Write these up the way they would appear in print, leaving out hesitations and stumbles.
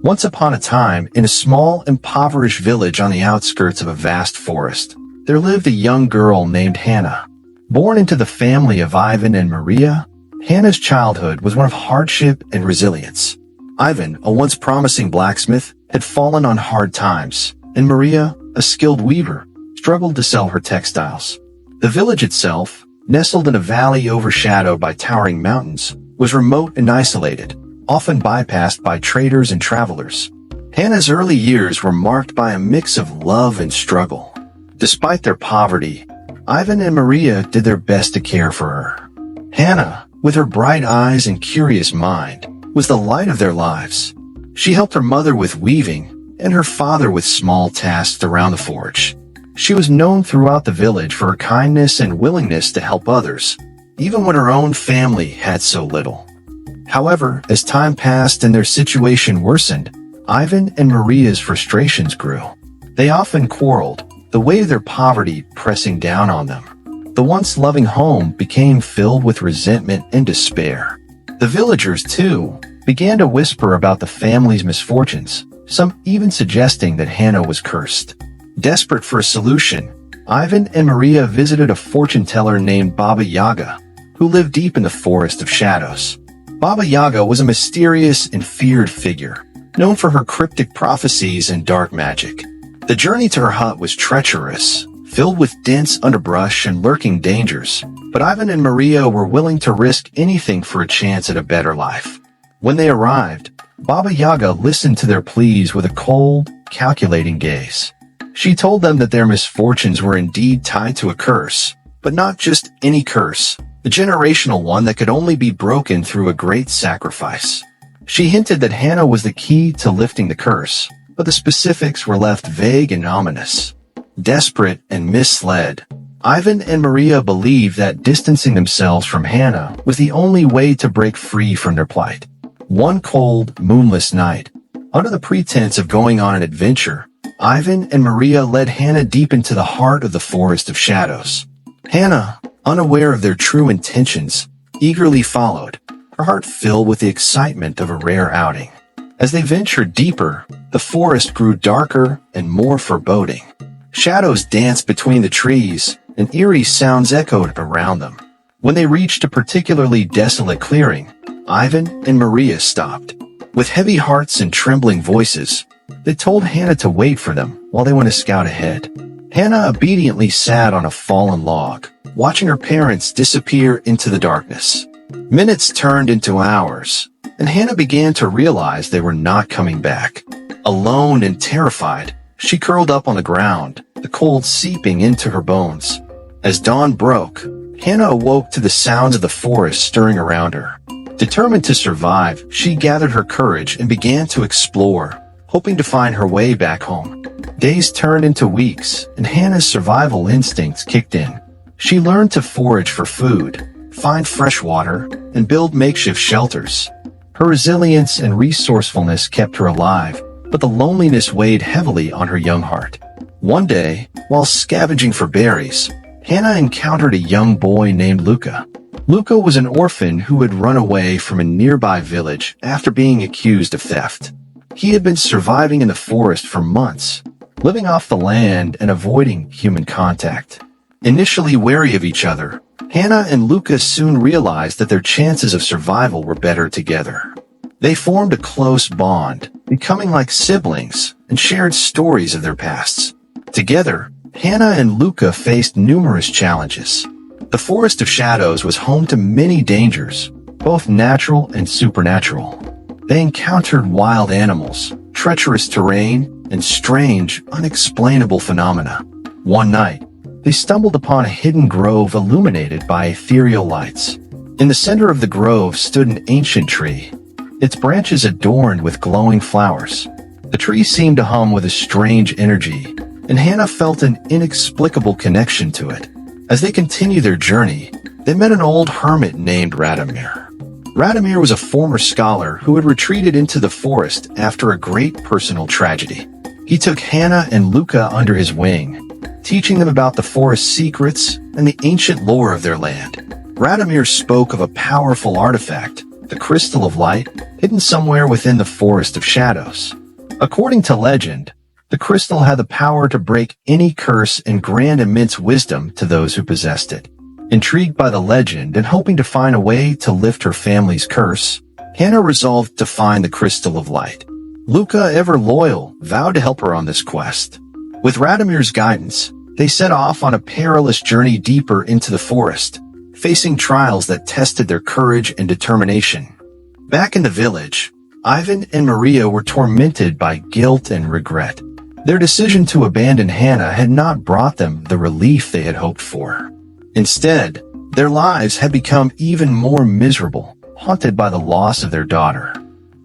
Once upon a time, in a small, impoverished village on the outskirts of a vast forest, there lived a young girl named Hannah. Born into the family of Ivan and Maria, Hannah's childhood was one of hardship and resilience. Ivan, a once promising blacksmith, had fallen on hard times, and Maria, a skilled weaver, struggled to sell her textiles. The village itself, nestled in a valley overshadowed by towering mountains, was remote and isolated, often bypassed by traders and travelers. Hannah's early years were marked by a mix of love and struggle. Despite their poverty, Ivan and Maria did their best to care for her. Hannah, with her bright eyes and curious mind, was the light of their lives. She helped her mother with weaving and her father with small tasks around the forge. She was known throughout the village for her kindness and willingness to help others, even when her own family had so little. However, as time passed and their situation worsened, Ivan and Maria's frustrations grew. They often quarreled, the weight of their poverty pressing down on them. The once loving home became filled with resentment and despair. The villagers, too, began to whisper about the family's misfortunes, some even suggesting that Hannah was cursed. Desperate for a solution, Ivan and Maria visited a fortune teller named Baba Yaga, who lived deep in the forest of shadows. Baba Yaga was a mysterious and feared figure, known for her cryptic prophecies and dark magic. The journey to her hut was treacherous, filled with dense underbrush and lurking dangers, but Ivan and Maria were willing to risk anything for a chance at a better life. When they arrived, Baba Yaga listened to their pleas with a cold, calculating gaze. She told them that their misfortunes were indeed tied to a curse, but not just any curse, a generational one that could only be broken through a great sacrifice. She hinted that Hannah was the key to lifting the curse, but the specifics were left vague and ominous. Desperate and misled, Ivan and Maria believed that distancing themselves from Hannah was the only way to break free from their plight. One cold, moonless night, under the pretense of going on an adventure, Ivan and Maria led Hannah deep into the heart of the forest of shadows. Hannah, unaware of their true intentions, eagerly followed, her heart filled with the excitement of a rare outing. As they ventured deeper, the forest grew darker and more foreboding. Shadows danced between the trees, and eerie sounds echoed around them. When they reached a particularly desolate clearing, Ivan and Maria stopped. With heavy hearts and trembling voices, they told Hannah to wait for them while they went to scout ahead. Hannah obediently sat on a fallen log, watching her parents disappear into the darkness. Minutes turned into hours, and Hannah began to realize they were not coming back. Alone and terrified, she curled up on the ground, the cold seeping into her bones. As dawn broke, Hannah awoke to the sounds of the forest stirring around her. Determined to survive, she gathered her courage and began to explore, hoping to find her way back home. Days turned into weeks, and Hannah's survival instincts kicked in. She learned to forage for food, find fresh water, and build makeshift shelters. Her resilience and resourcefulness kept her alive, but the loneliness weighed heavily on her young heart. One day, while scavenging for berries, Hannah encountered a young boy named Luca. Luca was an orphan who had run away from a nearby village after being accused of theft. He had been surviving in the forest for months, living off the land and avoiding human contact. Initially wary of each other, Hannah and Luca soon realized that their chances of survival were better together. They formed a close bond, becoming like siblings, and shared stories of their pasts. Together, Hannah and Luca faced numerous challenges. The Forest of Shadows was home to many dangers, both natural and supernatural. They encountered wild animals, treacherous terrain, and strange, unexplainable phenomena. One night, they stumbled upon a hidden grove illuminated by ethereal lights. In the center of the grove stood an ancient tree, its branches adorned with glowing flowers. The tree seemed to hum with a strange energy, and Hannah felt an inexplicable connection to it. As they continued their journey, they met an old hermit named Radomir. Radomir was a former scholar who had retreated into the forest after a great personal tragedy. He took Hannah and Luca under his wing, teaching them about the forest's secrets and the ancient lore of their land. Radomir spoke of a powerful artifact, the Crystal of Light, hidden somewhere within the Forest of Shadows. According to legend, the crystal had the power to break any curse and grant immense wisdom to those who possessed it. Intrigued by the legend and hoping to find a way to lift her family's curse, Hannah resolved to find the Crystal of Light. Luca, ever loyal, vowed to help her on this quest. With Radomir's guidance, they set off on a perilous journey deeper into the forest, facing trials that tested their courage and determination. Back in the village, Ivan and Maria were tormented by guilt and regret. Their decision to abandon Hannah had not brought them the relief they had hoped for. Instead, their lives had become even more miserable, haunted by the loss of their daughter.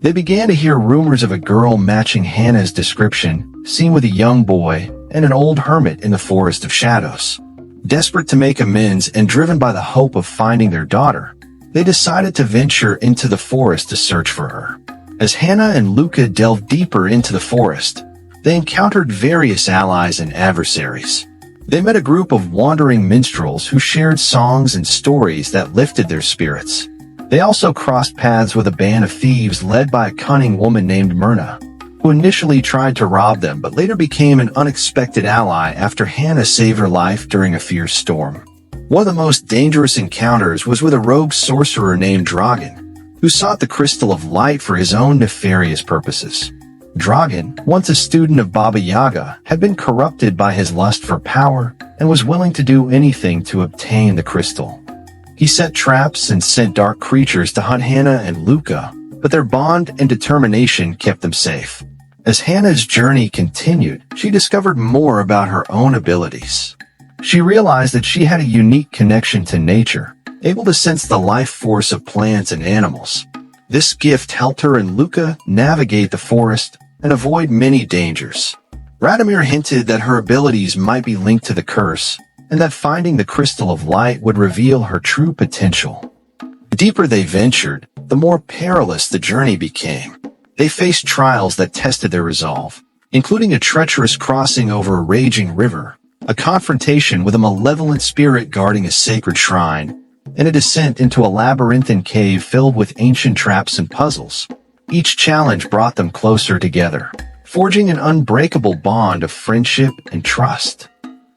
They began to hear rumors of a girl matching Hannah's description, seen with a young boy and an old hermit in the Forest of Shadows. Desperate to make amends and driven by the hope of finding their daughter, they decided to venture into the forest to search for her. As Hannah and Luca delved deeper into the forest, they encountered various allies and adversaries. They met a group of wandering minstrels who shared songs and stories that lifted their spirits. They also crossed paths with a band of thieves led by a cunning woman named Myrna, who initially tried to rob them but later became an unexpected ally after Hannah saved her life during a fierce storm. One of the most dangerous encounters was with a rogue sorcerer named Dragan, who sought the Crystal of Light for his own nefarious purposes. Dragan, once a student of Baba Yaga, had been corrupted by his lust for power and was willing to do anything to obtain the crystal. He set traps and sent dark creatures to hunt Hannah and Luca, but their bond and determination kept them safe. As Hannah's journey continued, she discovered more about her own abilities. She realized that she had a unique connection to nature, able to sense the life force of plants and animals. This gift helped her and Luca navigate the forest and avoid many dangers. Radomir hinted that her abilities might be linked to the curse, and that finding the Crystal of Light would reveal her true potential. The deeper they ventured, the more perilous the journey became. They faced trials that tested their resolve, including a treacherous crossing over a raging river, a confrontation with a malevolent spirit guarding a sacred shrine, and a descent into a labyrinthine cave filled with ancient traps and puzzles. Each challenge brought them closer together, forging an unbreakable bond of friendship and trust.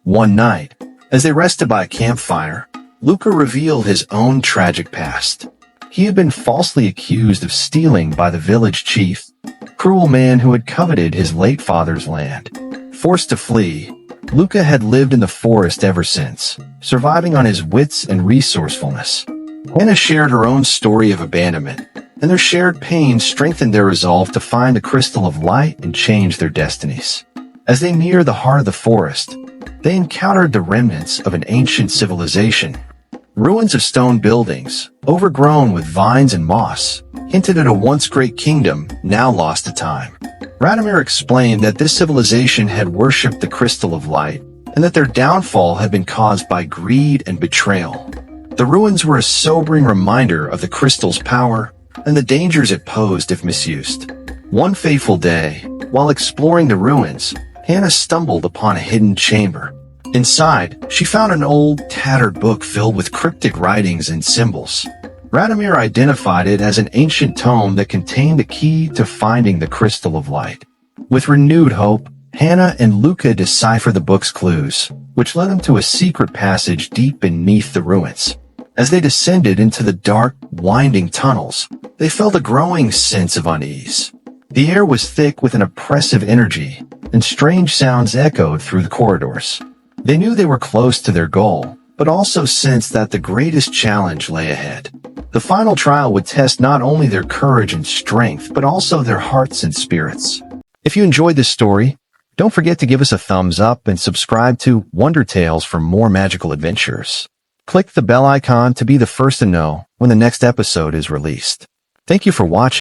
One night, as they rested by a campfire, Luca revealed his own tragic past. He had been falsely accused of stealing by the village chief, a cruel man who had coveted his late father's land. Forced to flee, Luca had lived in the forest ever since, surviving on his wits and resourcefulness. Hannah shared her own story of abandonment, and their shared pain strengthened their resolve to find the Crystal of Light and change their destinies. As they neared the heart of the forest, they encountered the remnants of an ancient civilization. Ruins of stone buildings, overgrown with vines and moss, hinted at a once great kingdom now lost to time. Radomir explained that this civilization had worshipped the Crystal of Light, and that their downfall had been caused by greed and betrayal. The ruins were a sobering reminder of the crystal's power and the dangers it posed if misused. One fateful day, while exploring the ruins, Hannah stumbled upon a hidden chamber. Inside, she found an old, tattered book filled with cryptic writings and symbols. Radomir identified it as an ancient tome that contained the key to finding the Crystal of Light. With renewed hope, Hannah and Luca deciphered the book's clues, which led them to a secret passage deep beneath the ruins. As they descended into the dark, winding tunnels, they felt a growing sense of unease. The air was thick with an oppressive energy, and strange sounds echoed through the corridors. They knew they were close to their goal, but also sensed that the greatest challenge lay ahead. The final trial would test not only their courage and strength, but also their hearts and spirits. If you enjoyed this story, don't forget to give us a thumbs up and subscribe to Wonder Tales for more magical adventures. Click the bell icon to be the first to know when the next episode is released. Thank you for watching.